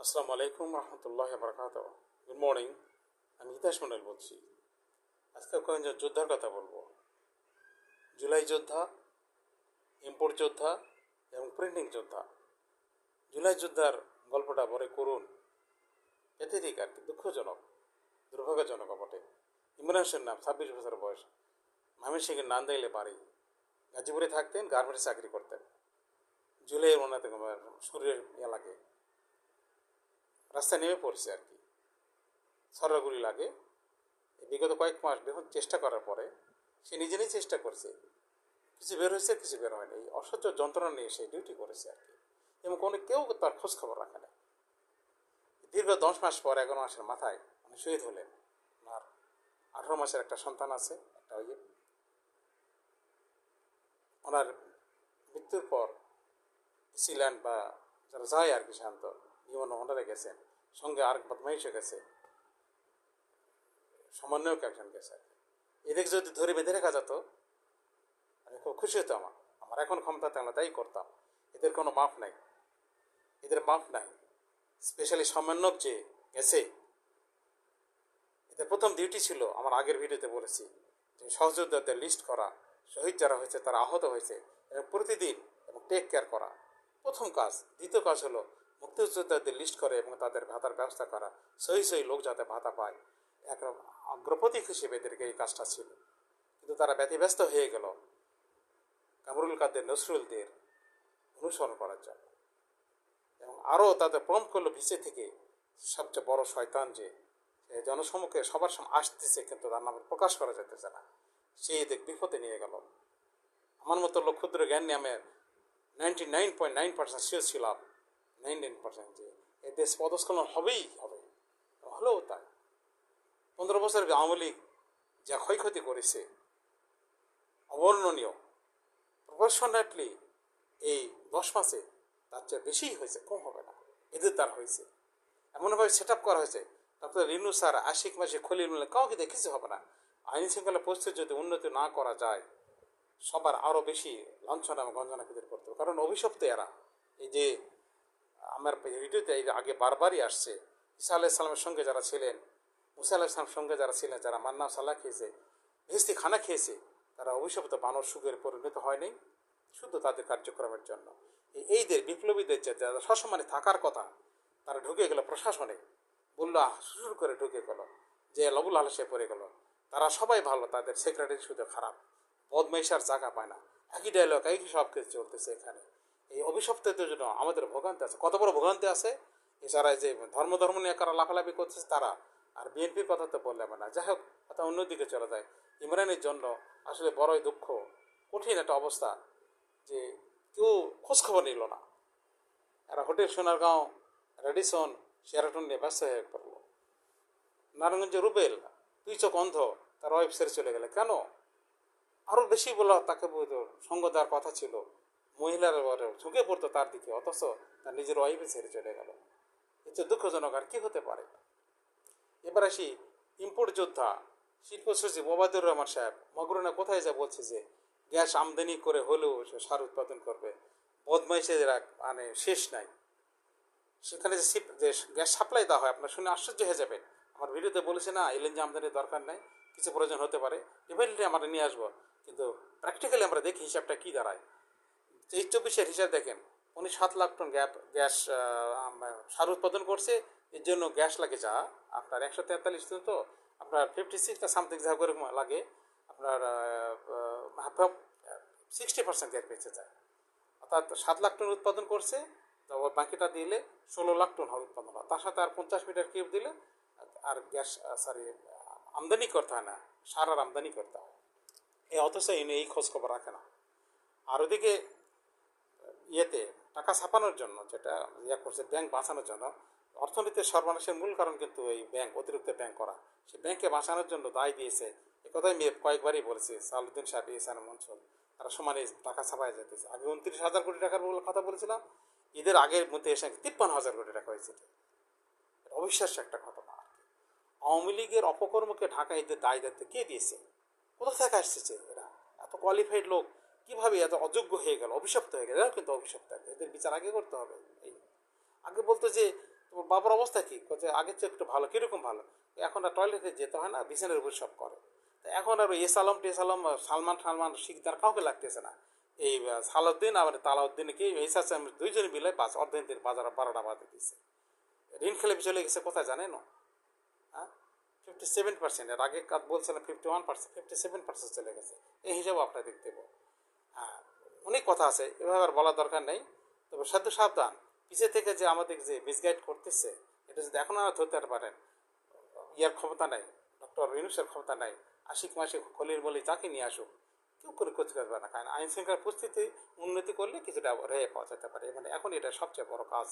আসসালামু আলাইকুম রহমতুল্লাহ বরকাত। Good morning. আমি হিতাশ মন্ডল বলছি। আজকে কয়েকজন যোদ্ধার কথা বলবো। জুলাই যোদ্ধা, ইম্পোর্ট যোদ্ধা এবং প্রিন্টিং যোদ্ধা। জুলাই যোদ্ধার গল্পটা বড় করুণ, প্যাথেটিক আর কি, দুঃখজনক, দুর্ভাগ্যজনক বটে। ইমরান হোসেন নাম, 26 বছর বয়স, ময়মনসিংহের নান্দাইলে বাড়ি। গাজীপুরে থাকতেন, গার্মেন্টসে চাকরি করতেন। জুলাইয়ের মনে শরীরের লাগে, রাস্তায় নেমে পড়ছে আর কি, ছড়াগুলি লাগে। বিগত কয়েক মাস বিভিন্ন চেষ্টা করার পরে সে নিজেই চেষ্টা করছে, কিছু বের হয়েছে, কিছু বের হয়নি। এই অসহ্য যন্ত্রণা নিয়ে সে ডিউটি করেছে আর কি, এবং কেউ তার খোঁজ খবর রাখে না। দীর্ঘ 10 মাস পর 11 মাসের মাথায় উনি শহীদ হলেন। ওনার 18 মাসের একটা সন্তান আছে, একটা ওনার মৃত্যুর পর সিল্যান্ড বা যারা যায় আর কি শান্ত জীবন ওনারা গেছেন, সঙ্গে আর বদমাইশে গেছে, সমন্বয়ক একজন গেছে আর কি। এদের যদি ধরে বেঁধে রাখা যেত আমি খুব খুশি হতাম। আমার এখন ক্ষমতা থাকলে তাই করতাম। এদের কোনো মাপ নাই, এদের মাপ নাই। স্পেশালি সমন্বয়ক যে গেছে, এদের প্রথম ডিউটি ছিল, আমার আগের ভিডিওতে বলেছি, যে সহযোদ্ধাদের লিস্ট করা, শহীদ যারা হয়েছে তারা আহত হয়েছে এবং প্রতিদিন এবং টেক কেয়ার করা প্রথম কাজ। দ্বিতীয় কাজ হলো মুক্তিযোদ্ধাদের লিস্ট করে এবং তাদের ভাতার ব্যবস্থা করা, সহি লোক যাতে ভাতা পায়। এক অগ্রপথিক হিসেবে এদেরকে এই কাজটা ছিল, কিন্তু তারা ব্যতিব্যস্ত হয়ে গেল কামরুল কাদের নজরুলদের অনুসরণ করার জন্য, এবং আরও তাদের প্রম্প করলো ভিসে থেকে সবচেয়ে বড় শয়তান যে জনসমুখে সবার সামনে আসতেছে কিন্তু তার নামে প্রকাশ করা যেতেছে না, সেই এদের বিপদে নিয়ে গেল। আমার মতো লোক ক্ষুদ্র জ্ঞান নিয়ে আমি 99.9% শিওর ছিলাম, 99% যে এই দেশ পদস্খলন হবেই হবে, হলেও তাই। 15 বছর আওয়ামী লীগ যা ক্ষয়ক্ষতি করেছে অবর্ণনীয়, প্রফেশনালি এই 10 মাসে তার চেয়ে বেশিই হয়েছে, কম হবে না। এদের দ্বারা হয়েছে, এমনভাবে সেট আপ করা হয়েছে। ডক্টর রিনু স্যার, আশিক মাসে খলিল মিলে কাউকে দিয়ে কিছু হবে না। আইন শৃঙ্খলা পরিস্থিতি যদি উন্নতি না করা যায়, সবার আরও বেশি লাঞ্ছনা এবং গঞ্জনা পেদের করতে হবে। কারণ অভিশপ্ত এরা, এই যে আমার ভিডিওতে আগে বারবারই আসছে, ঈসা আলাইহিসসালামের সঙ্গে যারা ছিলেন, মুসা আলাইহিসসালামের সঙ্গে যারা ছিলেন, যারা মান্না সাল্লাহ খেয়েছে, ভেস্তি খানা খেয়েছে, তারা অভিশপ্ত বানর সুখের পরিণত হয়নি শুধু তাদের কার্যক্রমের জন্য। এইদের বিপ্লবীদের যে যারা সসম্মানে থাকার কথা, তারা ঢুকে গেল প্রশাসনে, বললো শুরু করে ঢুকে গেল, যে লবুল আলসে পড়ে গেল। তারা সবাই ভালো, তাদের সেক্রেটারি শুধু খারাপ, বদমাইশার জায়গা পায় না। একই ডায়লগ, একই সব কিছু চলতেছে এখানে। এই অভিশপ্তদের জন্য আমাদের ভোগান্তি আছে, কত বড় ভোগান্তি আছে। এছাড়া যে ধর্ম নিয়ে কারা লাফালাফি করতেছে তারা, আর বিএনপির কথা তো বললে না। যাই হোক, কথা অন্যদিকে চলে যায়। ইমরানের জন্য আসলে বড়ই দুঃখ, কঠিন একটা অবস্থা, যে কেউ খোঁজখবর নিল না। এরা হোটেল সোনারগাঁও, রেডিসন, শেরাটন নিয়ে ব্যস্ত হয়ে পড়ল। নারায়ণগঞ্জে রুবেল, তুই চোখ অন্ধ, তার ওয়াইফ ছেড়ে চলে গেলে কেন? আরও বেশি বলা, তাকে সঙ্গ দেওয়ার কথা ছিল, মহিলার ঝুঁকে পড়তো তার দিকে, অথচ তার নিজের ওয়াইফে ছেড়ে চলে গেল। এতে দুঃখজনক আর কি হতে পারে। এবার আসি ইম্পোর্ট যোদ্ধা, শিল্প সচিব ওবায়দুর রহমান সাহেব মগরুনা কোথায় যা বলছে যে গ্যাস আমদানি করে হলেও সে সার উৎপাদন করবে। বদমাইশের মানে শেষ নাই। সেখানে যে গ্যাস সাপ্লাই দেওয়া হয়, আপনার শুনে আশ্চর্য হয়ে যাবেন। আমার ভিডিওতে বলেছে না এলএনজি আমদানির দরকার নেই, কিছু প্রয়োজন হতে পারে, ডেফিনেটলি আমরা নিয়ে আসবো, কিন্তু প্র্যাকটিক্যালি আমরা দেখি হিসাবটা কী দাঁড়ায়। 23-24 হিসাব দেখেন, উনি 7 লাখ টন গ্যাস সার উৎপাদন করছে। এর জন্য গ্যাস লাগে যা আপনার 143 টন, তো আপনার 56 না সামথিং যা করে লাগে, আপনার 60% গ্যাস বেঁচে যায়। অর্থাৎ 7 লাখ টন উৎপাদন করছে, তো বাকিটা দিলে 16 লাখ টন হবে উৎপাদন হয়। তার সাথে আর 50 মিটার কিউব দিলে আর গ্যাস আমদানি করতে হয় না, সার আর আমদানি করতে হয়। অথচ এই খোঁজ খবর রাখে না। আর ওদিকে ইয়েতে টাকা ছাপানোর জন্য যেটা করছে, ব্যাংক বাঁচানোর জন্য, অর্থনীতির সর্বনাশের মূল কারণ কিন্তু এই ব্যাংক, অতিরিক্ত ব্যাংক করা। সে ব্যাংকে বাঁচানোর জন্য দায় দিয়েছে, একথাই কয়েকবারই বলেছে সালাউদ্দিন সাহেব, ইহসান মনসুর, তারা সমানে টাকা ছাপায় যেতেছে। আগে 29,000 কোটি টাকার কথা বলেছিলাম, ঈদের আগের মধ্যে এসে 53,000 কোটি টাকা হয়েছে। অবিশ্বাস্য একটা ঘটনা। আওয়ামী লীগের অপকর্মকে ঢাকা ঈদের দায় দায়িত্ব কে দিয়েছে? কোথা থেকে আসছে এরা? এত কোয়ালিফাইড লোক কিভাবে এত অযোগ্য হয়ে গেল, অভিশপ্ত হয়ে গেল? এরাও কিন্তু অভিশপ্ত, এদের বিচার আগে করতে হবে। এই আগে বলতো যে তো বাবার অবস্থা কী করছে, আগের চেয়ে একটু ভালো, কীরকম ভালো, এখন আর টয়লেটে যেতে হয় না, বিছানার উপর সব করে। তো এখন আর এস আলম টেস আলম সালমান শিকদার কাউকে লাগতেছে না। এই সালাউদ্দিন আর তালাউদ্দিন কি এইসার দুইজনে মিলে বাস অর্ধেক দিন বাজার 12টা বাজে দিচ্ছে। ঋণ খেলে চলে গেছে কোথায় জানেন? হ্যাঁ, 57%। এর আগে কাজ বলছিলাম 51%, 57% চলে গেছে। এই হিসাবে আপনার দেখতে পাবো। হ্যাঁ, অনেক কথা আছে, এভাবে আর বলার দরকার নেই। তবে সাধ্য সাবধান, পিছিয়ে থেকে যে আমাদের যে মিসগাইড করতেছে, এটা যদি এখন আর ধরতে পারেন, ইয়ার ক্ষমতা নাই, ডক্টর ইউনূসের ক্ষমতা নাই, আশিক মাসিক খলিল বলে যাকে নিয়ে আসুক, কেউ করে করতে পারবে না। কারণ আইন শৃঙ্খলা পরিস্থিতি উন্নতি করলে কিছুটা রেহাই পাওয়া যেতে পারে। মানে এখন এটা সবচেয়ে বড় কাজ,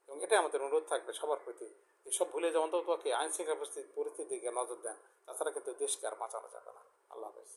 এবং এটাই আমাদের অনুরোধ থাকবে সবার প্রতি, এসব ভুলে যে অন্তত আইন শৃঙ্খলা পরিস্থিতির দিকে নজর দেন। তাছাড়া কিন্তু দেশকে আর বাঁচানো যাবে না। আল্লাহ হাফেজ।